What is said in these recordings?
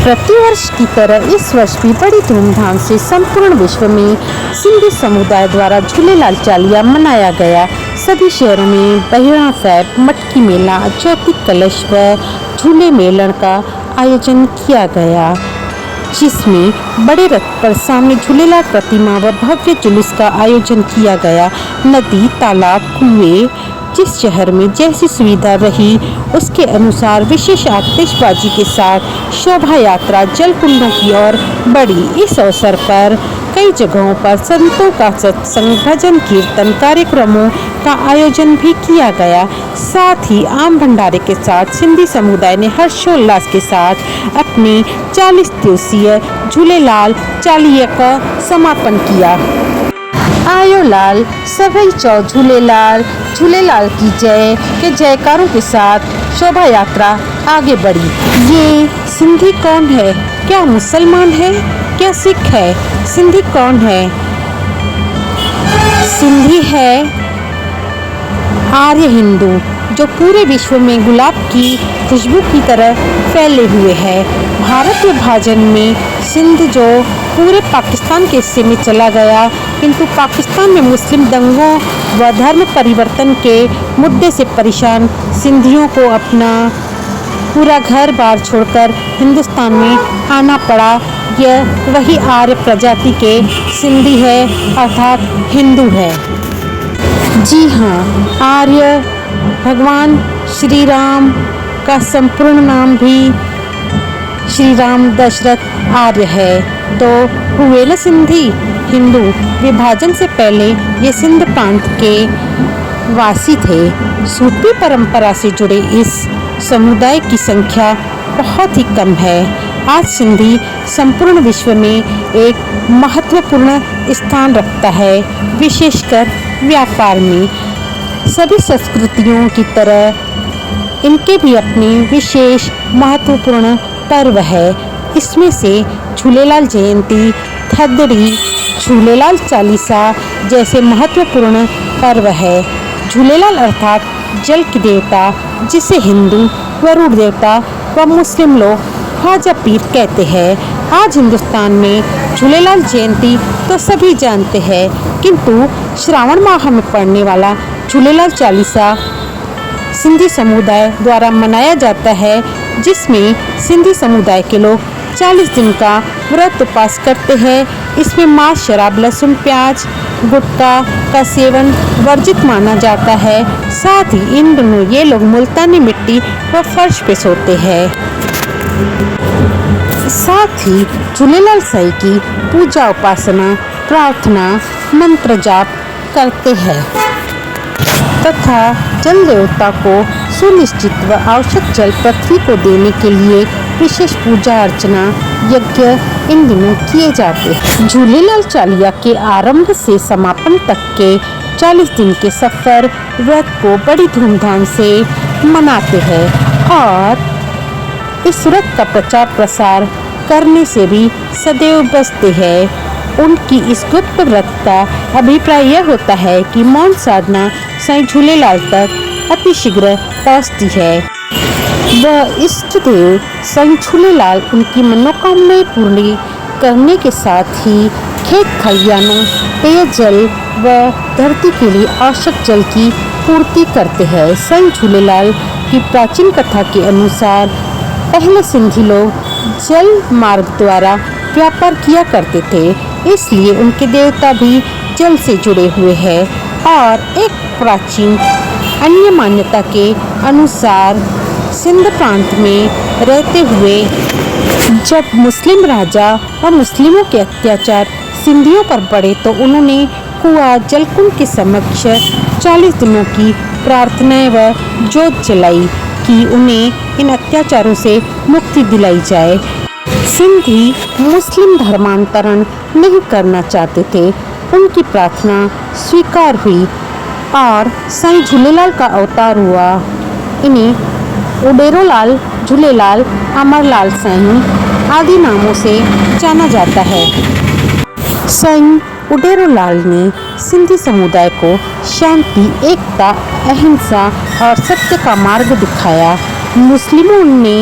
प्रतिवर्ष की तरह इस वर्ष भी बड़ी धूमधाम से संपूर्ण विश्व में सिंधी समुदाय द्वारा झूलेलाल चालीहा मनाया गया। सभी शहरों में बहिरा साहब, मटकी मेला, ज्योति कलश व झूले मेलन का आयोजन किया गया, जिसमें बड़े रथ पर सामने झूलेलाल प्रतिमा व भव्य जुलूस का आयोजन किया गया। नदी, तालाब, कुएं, जिस शहर में जैसी सुविधा रही उसके अनुसार विशेष आतिशबाजी के साथ शोभा यात्रा जल कुंडों की ओर बढ़ी। इस अवसर पर कई जगहों पर संतों का सत्संग, भजन कीर्तन कार्यक्रमों का आयोजन भी किया गया। साथ ही आम भंडारे के साथ सिंधी समुदाय ने हर्षोल्लास के साथ अपने 40 दिवसीय झूलेलाल चालीहे का समापन किया। आयो लाल सभई चौ झूलेलाल, झूलेलाल की जय के जयकारों के साथ शोभा यात्रा आगे बढ़ी। ये सिंधी कौन है? क्या मुसलमान है? क्या सिख है? सिंधी कौन है? सिंधी है आर्य हिंदू, जो पूरे विश्व में गुलाब की खुशबू की तरह फैले हुए है। भारत विभाजन में सिंध जो पूरे पाकिस्तान के हिस्से में चला गया, किंतु पाकिस्तान में मुस्लिम दंगों व धर्म परिवर्तन के मुद्दे से परेशान सिंधियों को अपना पूरा घर बार छोड़कर हिंदुस्तान में आना पड़ा। यह वही आर्य प्रजाति के सिंधी है, अर्थात हिंदू है। जी हाँ, आर्य भगवान श्री राम का संपूर्ण नाम भी श्री राम दशरथ आर्य है। तो हुए न सिंधी हिंदू। विभाजन से पहले ये सिंध प्रांत के वासी थे। सूफी परंपरा से जुड़े इस समुदाय की संख्या बहुत ही कम है। आज सिंधी संपूर्ण विश्व में एक महत्वपूर्ण स्थान रखता है, विशेषकर व्यापार में। सभी संस्कृतियों की तरह इनके भी अपने विशेष महत्वपूर्ण पर्व है। इसमें से झूलेलाल जयंती, थदड़ी, झूलेलाल चालीसा जैसे महत्वपूर्ण पर्व है। झूलेलाल अर्थात जल के देवता, जिसे हिंदू वरुण देवता व मुस्लिम लोग ख्वाजा पीर कहते हैं। आज हिंदुस्तान में झूलेलाल जयंती तो सभी जानते हैं, किंतु श्रावण माह में पड़ने वाला झूलेलाल चालीसा सिंधी समुदाय द्वारा मनाया जाता है, जिसमें सिंधी समुदाय के लोग 40 दिन का व्रत उपवास करते हैं। इसमें मांस, शराब, लहसुन, प्याज, गुटखा का सेवन वर्जित माना जाता है। साथ ही इन दिनों ये लोग मुल्तानी मिट्टी व फर्श पे सोते हैं। साथ ही झूलेलाल साईं की पूजा, उपासना, प्रार्थना, मंत्र जाप करते हैं तथा जल देवता को सुनिश्चित व आवश्यक जल पृथ्वी को देने के लिए विशेष पूजा अर्चना यज्ञ इन दिनों किए जाते हैं। झूलेलाल चालीहा के आरंभ से समापन तक के 40 दिन के सफर व्रत को बड़ी धूमधाम से मनाते हैं और इस व्रत का प्रचार प्रसार करने से भी सदैव बचते हैं। उनकी इस गुप्त व्रत का अभिप्राय यह होता है कि मौन साधना साईं झूलेलाल तक अतिशीघ्र पहुँचती है। वह इष्ट देव साईं झूलेलाल उनकी मनोकामनाएं पूर्ण करने के साथ ही खेत खलियानों, पेयजल व धरती के लिए आवश्यक जल की पूर्ति करते हैं। साईं झूलेलाल की प्राचीन कथा के अनुसार पहले सिंधी लोग जल मार्ग द्वारा व्यापार किया करते थे, इसलिए उनके देवता भी जल से जुड़े हुए हैं। और एक प्राचीन अन्य मान्यता के अनुसार सिंध प्रांत में रहते हुए जब मुस्लिम राजा व मुस्लिमों के अत्याचार सिंधियों पर पड़े तो उन्होंने कुआं जलकुंड के समक्ष 40 दिनों की प्रार्थनाएं व जोत जलाई कि उन्हें इन अत्याचारों से मुक्ति दिलाई जाए। सिंधी मुस्लिम धर्मांतरण नहीं करना चाहते थे। उनकी प्रार्थना स्वीकार हुई और साईं झूलेलाल का अवतार हुआ। इन्हें उडेरोलाल, झूलेलाल, अमरलाल साईं आदि नामों से जाना जाता है। साईं उडेरोलाल ने सिंधी समुदाय को शांति, एकता, अहिंसा और सत्य का मार्ग दिखाया। मुस्लिमों ने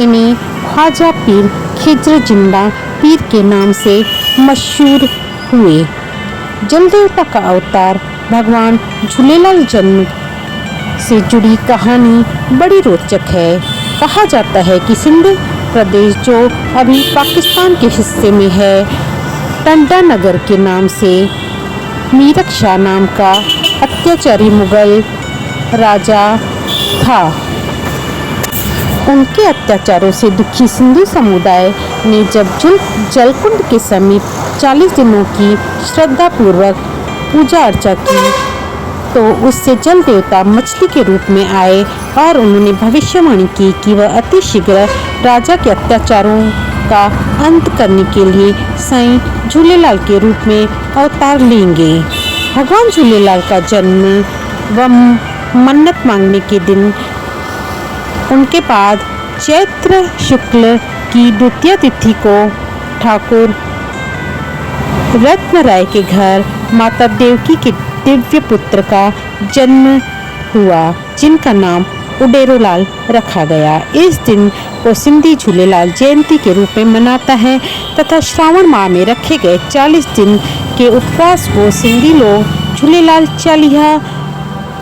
इन्हें ख्वाजा पीर खिजर जिंदा पीर के नाम से मशहूर हुए। जल देवता का अवतार भगवान झूलेलाल जन्म से जुड़ी कहानी बड़ी रोचक है। कहा जाता है कि सिंध प्रदेश, जो अभी पाकिस्तान के हिस्से में है, टंडा नगर के नाम से मीरक शाह नाम का अत्याचारी मुगल राजा था। उनके अत्याचारों से दुखी सिंधु समुदाय ने जब जलकुंड के समीप 40 दिनों की श्रद्धापूर्वक पूजा अर्चा की तो उससे जल देवता मछली के रूप में आए और उन्होंने भविष्यवाणी की कि वह अति शीघ्र राजा के अत्याचारों का अंत करने के लिए साईं झूलेलाल के रूप में अवतार लेंगे। भगवान झूलेलाल का जन्म व मन्नत मांगने के दिन उनके बाद चैत्र शुक्ल की द्वितीय तिथि को ठाकुर रत्न राय के घर माता देवकी के दिव्य पुत्र का जन्म हुआ, जिनका नाम उडेरोलाल रखा गया। इस दिन को सिंधी झूलेलाल जयंती के रूप में मनाता है तथा श्रावण माह में रखे गए 40 दिन के उपवास को सिंधी लोग झूलेलाल चालीहा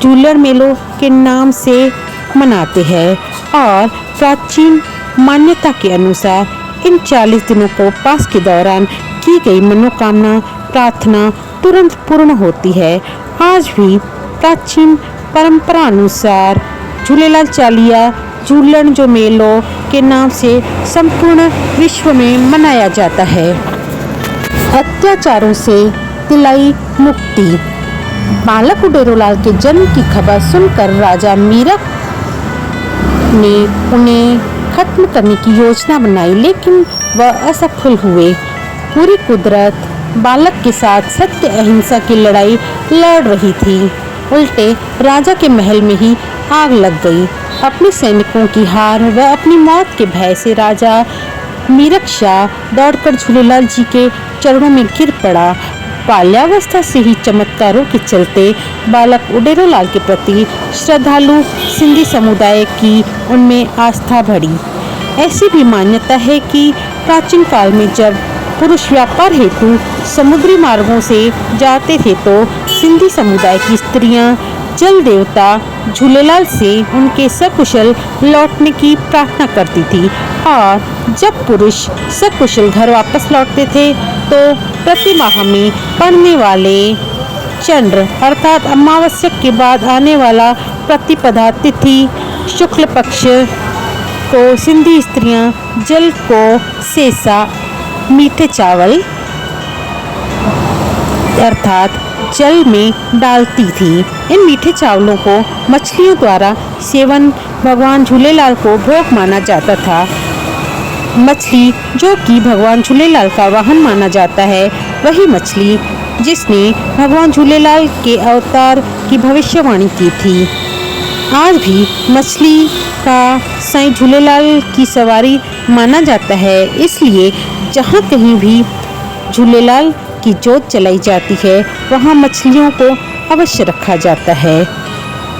झूलर मेलो के नाम से मनाते हैं और प्राचीन मान्यता के अनुसार इन 40 दिनों को उपवास के दौरान की गई मनोकामना प्रार्थना तुरंत पूर्ण होती है। आज भी प्राचीन परंपरा अनुसार झूलेलाल चालीहा झूलन जो मेलो के नाम से संपूर्ण विश्व में मनाया जाता है। अत्याचारों से दिलाई मुक्ति। बालक उडेरोलाल के जन्म की खबर सुनकर राजा मीरक ने उन्हें खत्म करने की योजना बनाई, लेकिन वह असफल हुए। पूरी कुदरत बालक के साथ सत्य अहिंसा की लड़ाई लड़ रही थी। उल्टे राजा के महल में ही आग लग गई। अपने सैनिकों की हार व अपनी मौत के भय से राजा मीरक शाह दौड़कर झूलेलाल जी के चरणों में गिर पड़ा। बाल्यावस्था से ही चमत्कारों के चलते बालक उडेरोलाल के प्रति श्रद्धालु सिंधी समुदाय की उनमें आस्था बढ़ी। ऐसी भी मान्यता है कि प्राचीन काल में जब पुरुष व्यापार हेतु समुद्री मार्गों से जाते थे तो सिंधी समुदाय की स्त्रियां जल देवता झूलेलाल से उनके सकुशल लौटने की प्रार्थना करती थी और जब पुरुष सकुशल घर वापस लौटते थे तो प्रति माह में पड़ने वाले चंद्र अर्थात अमावस्या के बाद आने वाला प्रतिपदा तिथि शुक्ल पक्ष को सिंधी स्त्रियां जल को सेसा मीठे चावल अर्थात जल में डालती थी। इन मीठे चावलों को मछलियों द्वारा सेवन भगवान झूलेलाल को भोग माना जाता था। मछली जो कि भगवान झूलेलाल का वाहन माना जाता है, वही मछली जिसने भगवान झूलेलाल के अवतार की भविष्यवाणी की थी। आज भी मछली का साईं झूलेलाल की सवारी माना जाता है, इसलिए जहाँ कहीं भी झूलेलाल की जोत जलाई जाती है वहाँ मछलियों को अवश्य रखा जाता है।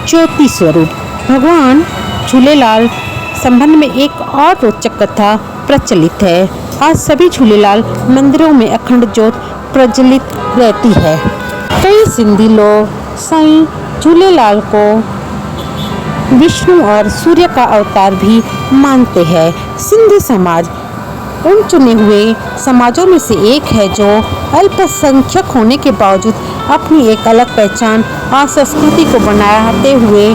ज्योति स्वरूप। भगवान झूलेलाल संबंध में एक और रोचक कथा प्रचलित है। आज सभी झूलेलाल मंदिरों में अखंड ज्योत प्रज्वलित रहती है। कई सिंधी लोग साईं झूलेलाल को विष्णु और सूर्य का अवतार भी मानते हैं। सिंधी समाज उन चुने हुए समाजों में से एक है जो अल्पसंख्यक होने के बावजूद अपनी एक अलग पहचान और संस्कृति को बनाते हुए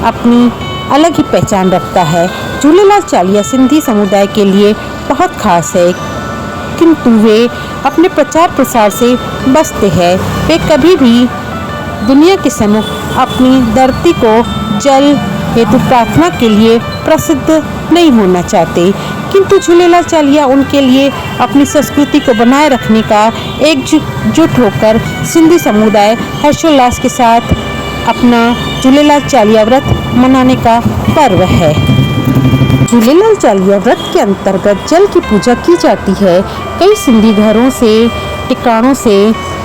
अपनी अलग ही पहचान रखता है। झूलेलाल चालीहा सिंधी समुदाय के लिए बहुत खास है, किंतु वे अपने प्रचार प्रसार से बचते हैं। वे कभी भी दुनिया के सम्मुख अपनी धरती को जल हेतु प्रार्थना के लिए प्रसिद्ध नहीं होना चाहते, किंतु झूलेलाल चालीहा उनके लिए अपनी संस्कृति को बनाए रखने का एकजुट होकर सिंधी समुदाय हर्षोल्लास के साथ अपना झूलेलाल चालीहा व्रत मनाने का पर्व है। झूलेलाल चालीहा व्रत के अंतर्गत जल की पूजा की जाती है। कई सिंधी घरों से टिकाणों से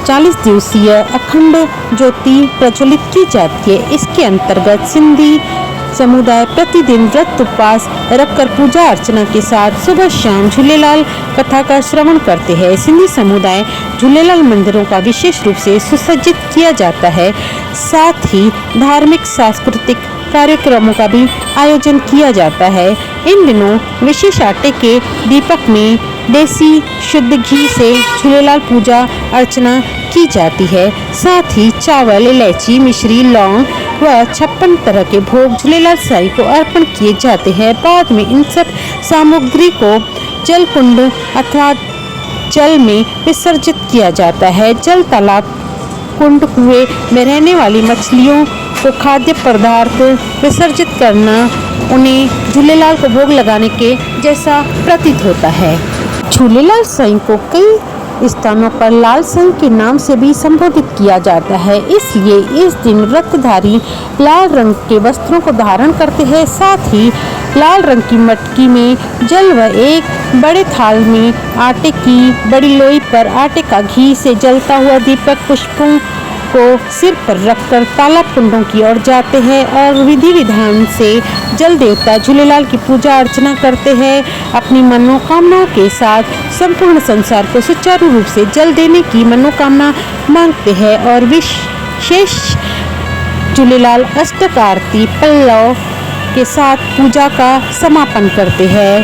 40 दिवसीय अखंड ज्योति प्रज्वलित की जाती है। इसके अंतर्गत सिंधी समुदाय प्रतिदिन व्रत उपवास रखकर पूजा अर्चना के साथ सुबह शाम झूलेलाल कथा का श्रवण करते हैं। सिंधी समुदाय झूलेलाल मंदिरों का विशेष रूप से सुसज्जित किया जाता है। साथ ही धार्मिक सांस्कृतिक कार्यक्रमों का भी आयोजन किया जाता है। इन दिनों विशेष आटे के दीपक में देसी शुद्ध घी से झूलेलाल पूजा अर्चना की जाती है। साथ ही चावल, इलायची, मिश्री, लौंग व 56 तरह के भोग झूलेलाल साईं को अर्पण किए जाते हैं। बाद में इन सब सामग्री को जल कुंड अथवा जल में विसर्जित किया जाता है। जल तालाब, कुंड, कुएं में रहने वाली मछलियों को खाद्य पदार्थ विसर्जित करना उन्हें झूलेलाल को भोग लगाने के जैसा प्रतीत होता है। झूलेलाल साईं को कई स्थानों पर लाल साईं के नाम से भी संबोधित किया जाता है। इसलिए इस दिन व्रतधारी लाल रंग के वस्त्रों को धारण करते हैं। साथ ही लाल रंग की मटकी में जल व एक बड़े थाल में आटे की बड़ी लोई पर आटे का घी से जलता हुआ दीपक पुष्पों को सिर पर रखकर तालाब कुंडों की ओर जाते हैं और विधि विधान से जल देवता झूलेलाल की पूजा अर्चना करते हैं। अपनी मनोकामनाओं के साथ संपूर्ण संसार को सुचारू रूप से जल देने की मनोकामना मांगते हैं और विशेष झूलेलाल अष्टक आरती पल्लव के साथ पूजा का समापन करते हैं।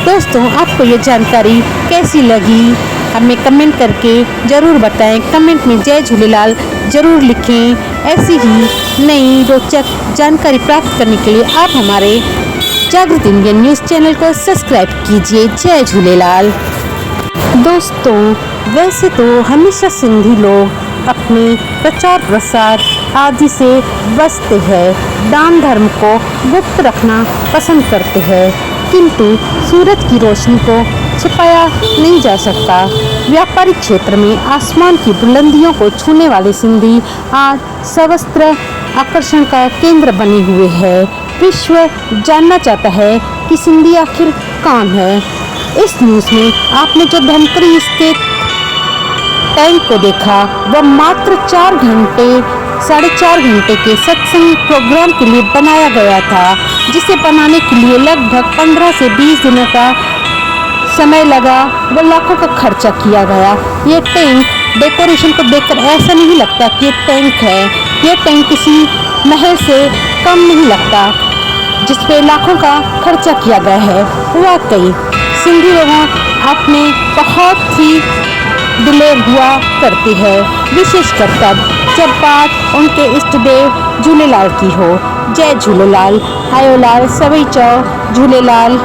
दोस्तों, आपको ये जानकारी कैसी लगी हमें कमेंट करके ज़रूर बताएं। कमेंट में जय झूलेलाल ज़रूर लिखें। ऐसी ही नई रोचक जानकारी प्राप्त करने के लिए आप हमारे जागृत इंडियन न्यूज़ चैनल को सब्सक्राइब कीजिए। जय झूलेलाल। दोस्तों, वैसे तो हमेशा सिंधी लोग अपने प्रचार प्रसार आदि से बचते हैं, दान धर्म को गुप्त रखना पसंद करते हैं, किंतु सूरज की रोशनी को छिपाया नहीं जा सकता। व्यापारिक क्षेत्र में आसमान की बुलंदियों को छूने वाले सिंधी आज सर्वत्र आकर्षण का केंद्र बने हुए हैं। विश्व जानना चाहता है कि सिंधी आखिर कौन है। इस न्यूज़ में आपने जो धमतरी स्थित टैंक को देखा वह मात्र 4.5 घंटे के सत्संग प्रोग्राम के लिए बनाया गया था, जिसे बनाने के लिए लगभग 15 से 20 दिनों का समय लगा व लाखों का खर्चा किया गया। ये टैंक डेकोरेशन को देखकर ऐसा नहीं लगता कि ये टैंक है। ये टैंक किसी महल से कम नहीं लगता जिसपे लाखों का खर्चा किया गया है। वाकई सिंधी लोगों अपने बहुत ही दिलेर हुआ करती है, विशेषकर तब जब बात उनके इष्ट देव झूलेलाल की हो। जय झूलेलाल। आयोलाल सभई चओ झूलेलाल।